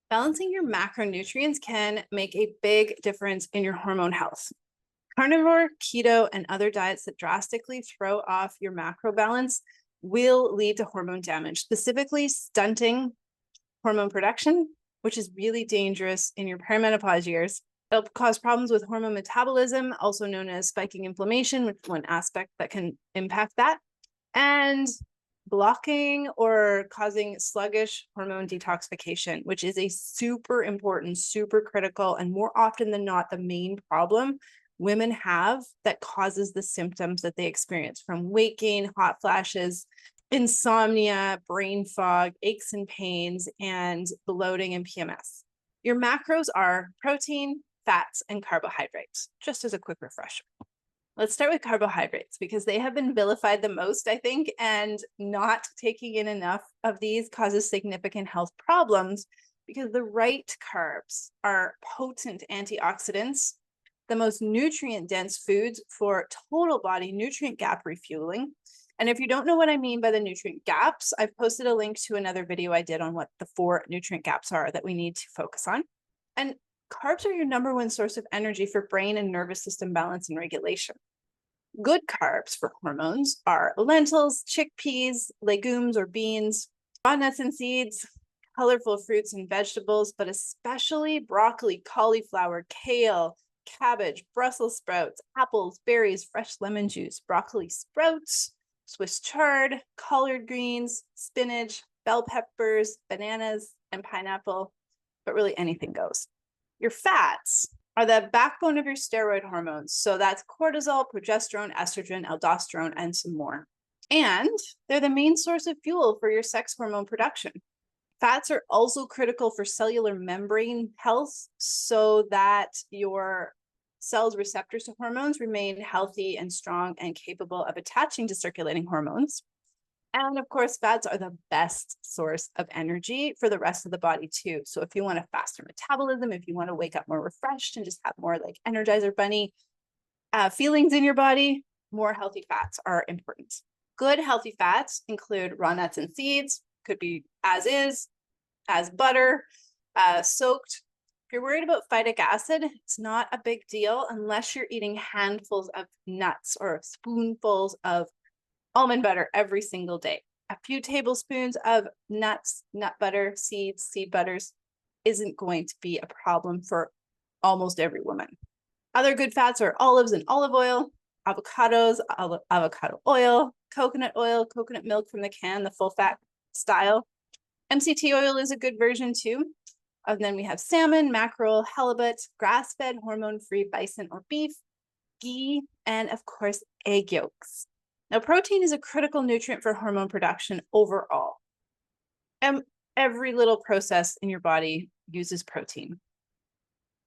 Balancing your macronutrients can make a big difference in your hormone health. Carnivore, keto, and other diets that drastically throw off your macro balance will lead to hormone damage, specifically stunting hormone production, which is really dangerous in your perimenopause years. It'll cause problems with hormone metabolism, also known as spiking inflammation, which is one aspect that can impact that, and blocking or causing sluggish hormone detoxification, which is a super important, super critical, and more often than not, the main problem women have that causes the symptoms that they experience, from weight gain, hot flashes, insomnia, brain fog, aches and pains, and bloating and PMS. Your macros are protein, fats, and carbohydrates, just as a quick refresher. Let's start with carbohydrates because they have been vilified the most, I think, and not taking in enough of these causes significant health problems because the right carbs are potent antioxidants, the most nutrient-dense foods for total body nutrient gap refueling. And if you don't know what I mean by the nutrient gaps, I've posted a link to another video I did on what the 4 nutrient gaps are that we need to focus on. And carbs are your number one source of energy for brain and nervous system balance and regulation. Good carbs for hormones are lentils, chickpeas, legumes or beans, raw nuts and seeds, colorful fruits and vegetables, but especially broccoli, cauliflower, kale, cabbage, Brussels sprouts, apples, berries, fresh lemon juice, broccoli sprouts, Swiss chard, collard greens, spinach, bell peppers, bananas, and pineapple, but really anything goes. Your fats are the backbone of your steroid hormones. So that's cortisol, progesterone, estrogen, aldosterone, and some more. And they're the main source of fuel for your sex hormone production. Fats are also critical for cellular membrane health so that your cells' receptors to hormones remain healthy and strong and capable of attaching to circulating hormones. And of course, fats are the best source of energy for the rest of the body too. So if you want a faster metabolism, if you want to wake up more refreshed and just have more like Energizer Bunny feelings in your body, more healthy fats are important. Good healthy fats include raw nuts and seeds, could be as is, as butter, soaked. If you're worried about phytic acid, it's not a big deal unless you're eating handfuls of nuts or spoonfuls of almond butter every single day. A few tablespoons of nuts, nut butter, seeds, seed butters isn't going to be a problem for almost every woman. Other good fats are olives and olive oil, avocados, avocado oil, coconut milk from the can, the full fat style. MCT oil is a good version too. And then we have salmon, mackerel, halibut, grass-fed, hormone-free bison or beef, ghee, and of course, egg yolks. Now, protein is a critical nutrient for hormone production overall. And every little process in your body uses protein.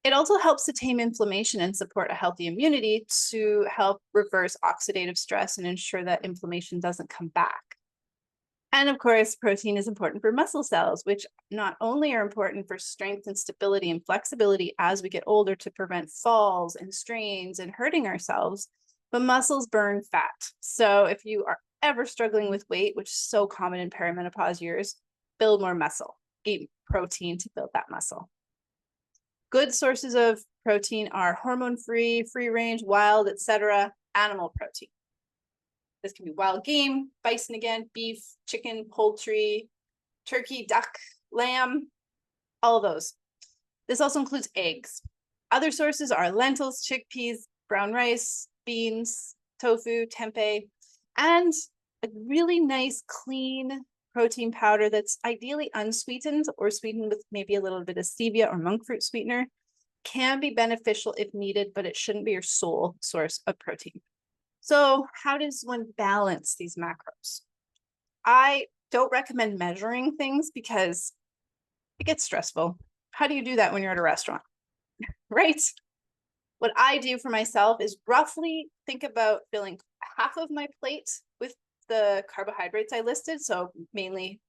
It also helps to tame inflammation and support a healthy immunity to help reverse oxidative stress and ensure that inflammation doesn't come back. And of course, protein is important for muscle cells, which not only are important for strength and stability and flexibility as we get older to prevent falls and strains and hurting ourselves, but muscles burn fat. So if you are ever struggling with weight, which is so common in perimenopause years, build more muscle, eat protein to build that muscle. Good sources of protein are hormone-free, free-range, wild, etc. animal protein. This can be wild game, bison again, beef, chicken, poultry, turkey, duck, lamb, all of those. This also includes eggs. Other sources are lentils, chickpeas, brown rice, beans, tofu, tempeh, and a really nice, clean protein powder that's ideally unsweetened or sweetened with maybe a little bit of stevia or monk fruit sweetener can be beneficial if needed, but it shouldn't be your sole source of protein. So how does one balance these macros? I don't recommend measuring things because it gets stressful. How do you do that when you're at a restaurant, right? What I do for myself is roughly think about filling half of my plate with the carbohydrates I listed. So mainly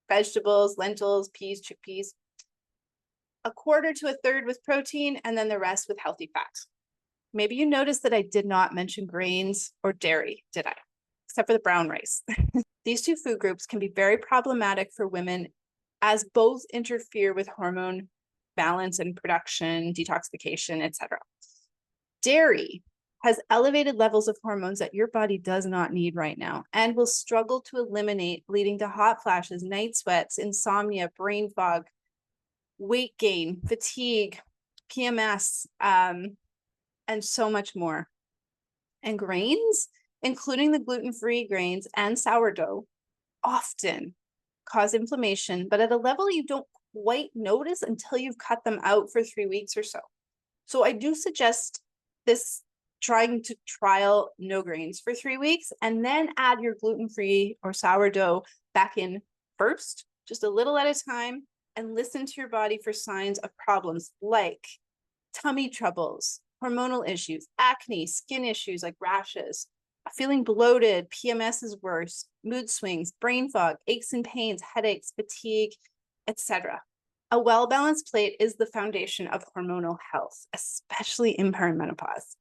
vegetables, lentils, peas, chickpeas, a quarter to a third with protein, and then the rest with healthy fats. Maybe you noticed that I did not mention grains or dairy, did I? Except for the brown rice. These two food groups can be very problematic for women as both interfere with hormone balance and production, detoxification, etc. Dairy has elevated levels of hormones that your body does not need right now and will struggle to eliminate, leading to hot flashes, night sweats, insomnia, brain fog, weight gain, fatigue, PMS, and so much more. And grains, including the gluten-free grains and sourdough, often cause inflammation, but at a level you don't quite notice until you've cut them out for 3 weeks or so. So I do suggest trying to trial no grains for 3 weeks and then add your gluten-free or sourdough back in first, just a little at a time, and listen to your body for signs of problems like tummy troubles, hormonal issues, acne, skin issues like rashes, feeling bloated, PMS is worse, mood swings, brain fog, aches and pains, headaches, fatigue, etc. A well-balanced plate is the foundation of hormonal health, especially in perimenopause.